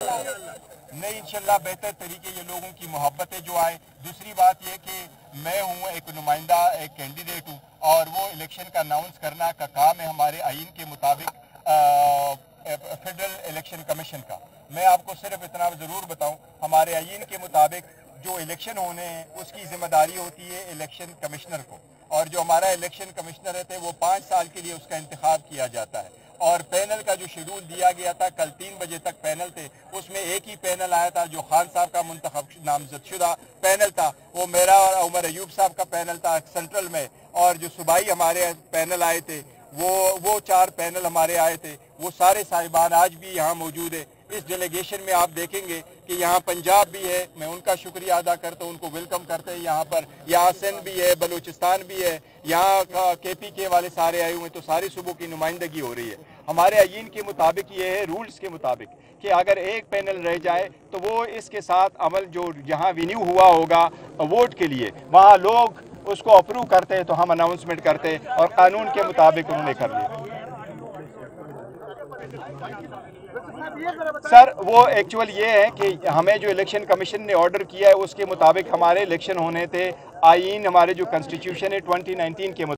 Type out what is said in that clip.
नहीं, इंशाल्लाह बेहतर तरीके ये लोगों की मोहब्बतें जो आए। दूसरी बात ये कि मैं हूँ एक नुमाइंदा, एक कैंडिडेट हूँ और वो इलेक्शन का अनाउंस करना का काम है हमारे आइन के मुताबिक फेडरल इलेक्शन कमीशन का। मैं आपको सिर्फ इतना ज़रूर बताऊँ, हमारे आइन के मुताबिक जो इलेक्शन होने हैं उसकी जिम्मेदारी होती है इलेक्शन कमिश्नर को, और जो हमारा इलेक्शन कमिश्नर रहते हैं वो 5 साल के लिए उसका इंतखाब किया जाता है। और पैनल का जो शेड्यूल दिया गया था, कल 3 बजे तक पैनल थे, उसमें एक ही पैनल आया था जो खान साहब का मुंतखब नामजदशुदा पैनल था, वो मेरा और उमर अयूब साहब का पैनल था सेंट्रल में। और जो सूबाई हमारे पैनल आए थे वो 4 पैनल हमारे आए थे, वो सारे साहिबान आज भी यहाँ मौजूद है। इस डेलीगेशन में आप देखेंगे कि यहाँ पंजाब भी है, मैं उनका शुक्रिया अदा करता हूँ, उनको वेलकम करते हैं यहाँ पर। यहाँ सिंध भी है, बलूचिस्तान भी है, यहाँ का KPK वाले सारे आए हुए हैं, तो सारी सूबों की नुमाइंदगी हो रही है। हमारे आईन के मुताबिक ये है, रूल्स के मुताबिक, कि अगर एक पैनल रह जाए तो वो इसके साथ अमल जो जहाँ रिन्यू हुआ होगा वोट के लिए, वहाँ लोग उसको अप्रूव करते हैं तो हम अनाउंसमेंट करते हैं, और कानून के मुताबिक उन्होंने कर लिया। सर वो एक्चुअल ये है कि हमें जो इलेक्शन कमीशन ने ऑर्डर किया है उसके मुताबिक हमारे इलेक्शन होने थे। आईन हमारे जो कॉन्स्टिट्यूशन है 2019 के